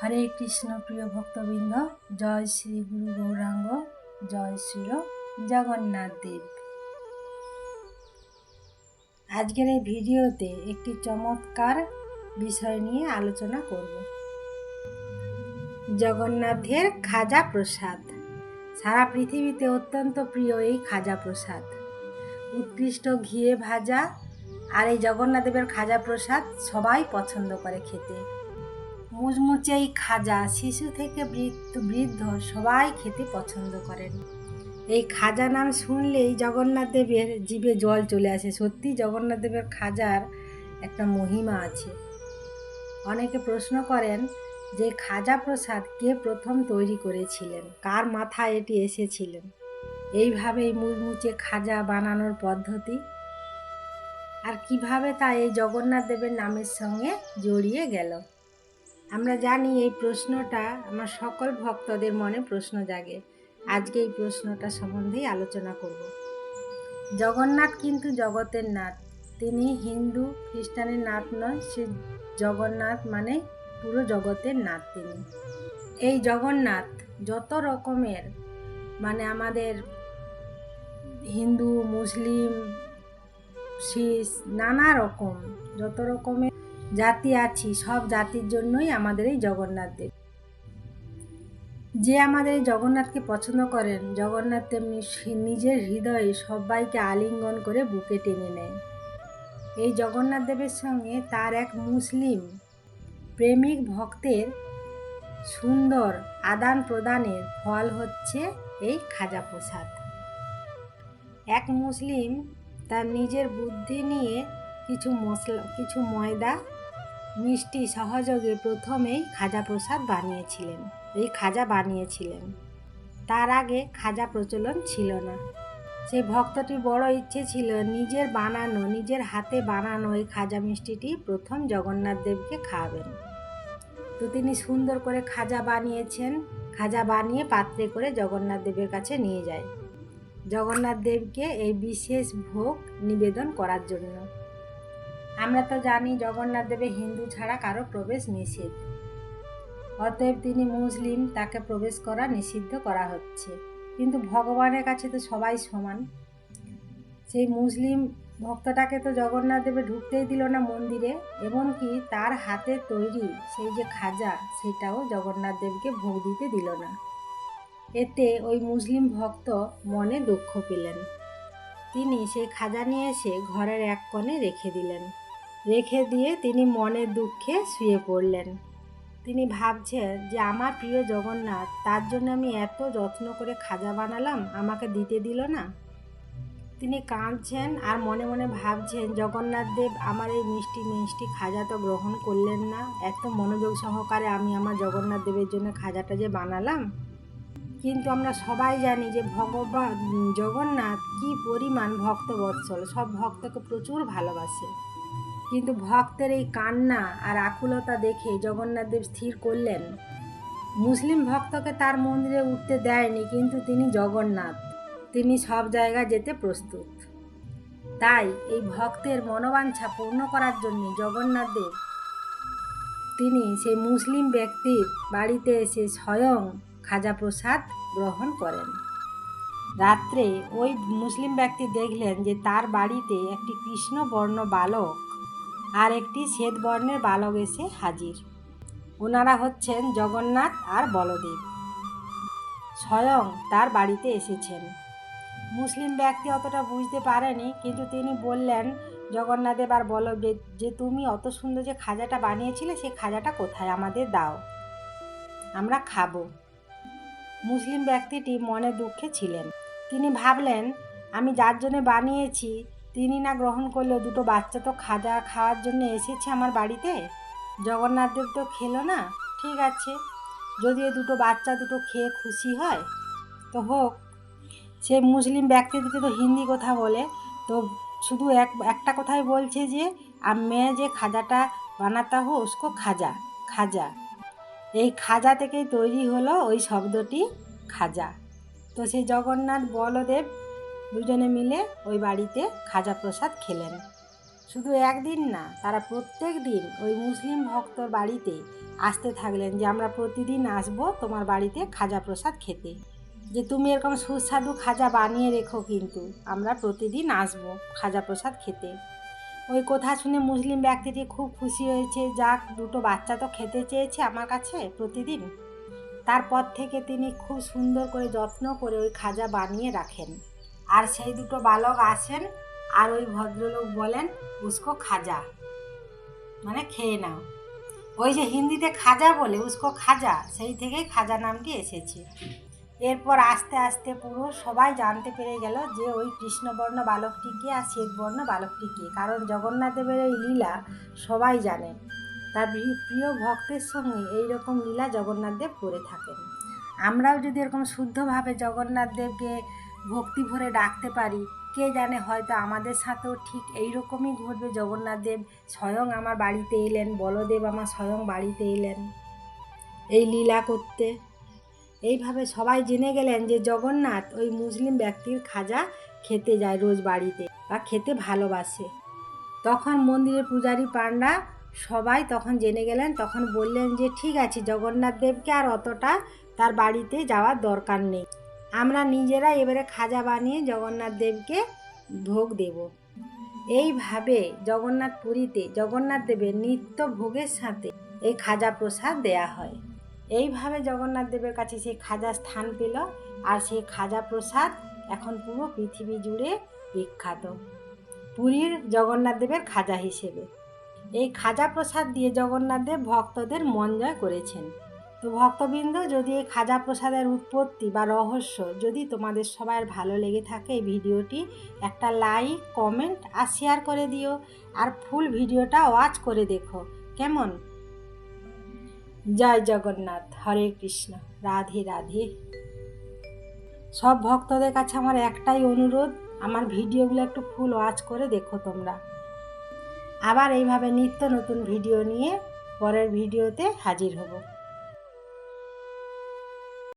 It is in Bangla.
হরে কৃষ্ণ প্রিয় ভক্তবৃন্দ, জয় শ্রী গুরু গৌরাঙ্গ, জয় শ্রী জগন্নাথ দেব। আজকের এই ভিডিওতে একটি চমৎকার বিষয় নিয়ে আলোচনা করব। জগন্নাথের খাজা প্রসাদ। সারা পৃথিবীতে অত্যন্ত প্রিয় এই খাজা প্রসাদ। উৎকৃষ্ট ঘিয়ে ভাজা আর এই জগন্নাথ দেবের খাজা প্রসাদ সবাই পছন্দ করে খেতে। মুচমুচে এই খাজা শিশু থেকে বৃদ্ধ সবাই খেতে পছন্দ করেন। এই খাজা নাম শুনলেই জগন্নাথ দেবের জিভে জল চলে আসে। সত্যি জগন্নাথ দেবের খাজার একটা মহিমা আছে। অনেকে প্রশ্ন করেন যে খাজা প্রসাদ কে প্রথম তৈরি করেছিলেন, কার মাথায় এটি এসেছিলেন। এইভাবেই মুচমুচে খাজা বানানোর পদ্ধতি আর কিভাবে তা এই জগন্নাথ দেবের নামের সঙ্গে জড়িয়ে গেল। আমরা জানি এই প্রশ্নটা আমার সকল ভক্তদের মনে প্রশ্ন জাগে। আজকে এই প্রশ্নটা সম্বন্ধেই আলোচনা করব। জগন্নাথ কিন্তু জগতের নাথ। তিনি হিন্দু খ্রিস্টানের নাথ নয়, সে জগন্নাথ মানে পুরো জগতের নাথ তিনি। এই জগন্নাথ যত রকমের মানে আমাদের হিন্দু, মুসলিম, শিখ, নানা রকম যত রকমের জাতি আছি, সব জাতির জন্যই আমাদের এই জগন্নাথ দেব। যে আমাদের এই জগন্নাথকে পছন্দ করেন, জগন্নাথ তেমনি নিজের হৃদয়ে সবাইকে আলিঙ্গন করে বুকে টেনে নেয়। এই জগন্নাথ দেবের সঙ্গে তার এক মুসলিম প্রেমিক ভক্তের সুন্দর আদান প্রদানের ফল হচ্ছে এই খাজা প্রসাদ। এক মুসলিম তার নিজের বুদ্ধি নিয়ে কিছু ময়দা মিষ্টি সহযোগে প্রথমেই খাজা প্রসাদ বানিয়েছিলেন। তার আগে খাজা প্রচলন ছিল না। সেই ভক্তটির বড় ইচ্ছে ছিল নিজের হাতে বানানো এই খাজা মিষ্টিটি প্রথম জগন্নাথ দেবকে খাওয়াবেন। তো তিনি সুন্দর করে খাজা বানিয়ে পাত্রে করে জগন্নাথ দেবের কাছে নিয়ে যায়, জগন্নাথ দেবকে এই বিশেষ ভোগ নিবেদন করার জন্য। আমরা তো জানি জগন্নাথ দেবে হিন্দু ছাড়া কারো প্রবেশ নিষেধ। অতএব তিনি মুসলিম, তাকে প্রবেশ করা নিষিদ্ধ করা হচ্ছে। কিন্তু ভগবানের কাছে তো সবাই সমান। সেই মুসলিম ভক্তটাকে তো জগন্নাথ দেবে ঢুকতেই দিল না মন্দিরে, এমনকি তার হাতে তৈরি সেই যে খাজা সেটাও জগন্নাথ দেবকে ভোগ দিতে দিল না। এতে ওই মুসলিম ভক্ত মনে দুঃখ পেলেন। তিনি সেই খাজা নিয়ে এসে ঘরের এক কোণে রেখে দিয়ে তিনি মনের দুঃখে শুয়ে পড়লেন। তিনি ভাবছেন যে আমার প্রিয় জগন্নাথ, তার জন্য আমি এত যত্ন করে খাজা বানালাম, আমাকে দিতে দিল না। তিনি কাঁদছেন আর মনে মনে ভাবছেন জগন্নাথ দেব আমার এই মিষ্টি খাজা তো গ্রহণ করলেন না। এত মনোযোগ সহকারে আমি আমার জগন্নাথ দেবের জন্য খাজাটা যে বানালাম। কিন্তু আমরা সবাই জানি যে ভগবান জগন্নাথ কি পরিমাণ ভক্তবৎসল, সব ভক্তকে প্রচুর ভালোবাসে। কিন্তু ভক্তের এই কান্না আর আকুলতা দেখে জগন্নাথ দেব স্থির করলেন, মুসলিম ভক্তকে তার মন্দিরে উঠতে দেয়নি, কিন্তু তিনি জগন্নাথ, তিনি সব জায়গা যেতে প্রস্তুত। তাই এই ভক্তের মনোবাঞ্ছা পূর্ণ করার জন্য জগন্নাথ দেব তিনি সেই মুসলিম ব্যক্তির বাড়িতে এসে স্বয়ং খাজা প্রসাদ গ্রহণ করেন। রাত্রে ওই মুসলিম ব্যক্তি দেখলেন যে তার বাড়িতে একটি কৃষ্ণবর্ণ বালক আর একটি শ্বেত বর্ণের বালক এসে হাজির। ওনারা হচ্ছেন জগন্নাথ আর বলদেব, স্বয়ং তার বাড়িতে এসেছেন। মুসলিম ব্যক্তি অতটা বুঝতে পারেনি, কিন্তু তিনি বললেন জগন্নাথ দেব আর বলদেব যে তুমি অত সুন্দর যে খাজাটা বানিয়েছিলে সেই খাজাটা কোথায়, আমাদের দাও, আমরা খাবো। মুসলিম ব্যক্তিটি মনে দুঃখে ছিলেন। তিনি ভাবলেন আমি যার জন্য বানিয়েছি তিনি না গ্রহণ করলেও দুটো বাচ্চা তো খাজা খাওয়ার জন্য এসেছে আমার বাড়িতে, জগন্নাথ দেব তো খেলো না। ঠিক আছে, যদি এই দুটো বাচ্চা খেয়ে খুশি হয় তো হোক। সে মুসলিম ব্যক্তি দুটো তো হিন্দি কথা বলে, তো শুধু একটা কথাই বলছে যে मैं যে খাজাটা বানাতা হো উসকো খাজা। এই খাজা থেকেই তৈরি হলো ওই শব্দটি খাজা। তো সেই জগন্নাথ বলদেব দুজনে মিলে ওই বাড়িতে খাজা প্রসাদ খেলেন। শুধু একদিন না, তারা প্রত্যেক দিন ওই মুসলিম ভক্তর বাড়িতে আসতে থাকলেন যে আমরা প্রতিদিন আসবো তোমার বাড়িতে খাজা প্রসাদ খেতে, যে তুমি এরকম সুস্বাদু খাজা বানিয়ে রেখো, কিন্তু আমরা প্রতিদিন আসবো খাজা প্রসাদ খেতে। ওই কথা শুনে মুসলিম ব্যক্তিটি খুব খুশি হয়েছে, যাক দুটো বাচ্চা তো খেতে চেয়েছে আমার কাছে প্রতিদিন। তারপর থেকে তিনি খুব সুন্দর করে যত্ন করে ওই খাজা বানিয়ে রাখেন। আর সেই দুটো বালক আসেন আর ওই ভদ্রলোক বলেন উসকো খাজা, মানে খেয়ে নাও। ওই যে হিন্দিতে খাজা বলে উসকো খাজা, সেই থেকেই খাজা নামটি এসেছে। এরপর আস্তে আস্তে পুরো সবাই জানতে পেরে গেল যে ওই কৃষ্ণবর্ণ বালকটিকে আর শ্বেতবর্ণ বালকটিকে, কারণ জগন্নাথ দেবের এই লীলা সবাই জানে। তার প্রিয় ভক্তের সঙ্গে এইরকম লীলা জগন্নাথ দেব করে থাকেন। আমরাও যদি এরকম শুদ্ধভাবে জগন্নাথ দেবকে ভক্তি ভরে ডাকতে পারি, কে জানে হয়তো আমাদের সাথেও ঠিক এইরকমই ঘটবে। জগন্নাথ দেব স্বয়ং আমার বাড়িতে এলেন, বলদেব আমার স্বয়ং বাড়িতে এলেন এই লীলা করতে। এইভাবে সবাই জেনে গেলেন যে জগন্নাথ ওই মুসলিম ব্যক্তির খাজা খেতে যায় রোজ বাড়িতে, বা খেতে ভালোবাসে। তখন মন্দিরের পূজারী পান্ডা সবাই তখন জেনে গেলেন, তখন বললেন যে ঠিক আছে, জগন্নাথ দেবকে আর অতটা তার বাড়িতে যাওয়ার দরকার নেই, আমরা নিজেরা এবারে খাজা বানিয়ে জগন্নাথ দেবকে ভোগ দেব। এইভাবে জগন্নাথ পুরীতে জগন্নাথ দেবের নিত্য ভোগের সাথে এই খাজা প্রসাদ দেয়া হয়। এইভাবে জগন্নাথ দেবের কাছে সেই খাজা স্থান পেল, আর সেই খাজা প্রসাদ এখন পুরো পৃথিবী জুড়ে বিখ্যাত পুরীর জগন্নাথ দেবের খাজা হিসেবে। এই খাজা প্রসাদ দিয়ে জগন্নাথ দেব ভক্তদের মন জয় করেছেন। তো ভক্তবৃন্দ, যদি এই খাজা প্রসাদের উৎপত্তি বা রহস্য যদি তোমাদের সবার ভালো লেগে থাকে, এই ভিডিওটি একটা লাইক, কমেন্ট আর শেয়ার করে দিও, আর ফুল ভিডিওটা ওয়াচ করে দেখো কেমন। জয় জগন্নাথ, হরে কৃষ্ণ, রাধে রাধে। সব ভক্তদের কাছে আমার একটাই অনুরোধ, আমার ভিডিওগুলো একটু ফুল ওয়াচ করে দেখো তোমরা। আবার এইভাবে নিত্য নতুন ভিডিও নিয়ে পরের ভিডিওতে হাজির হব।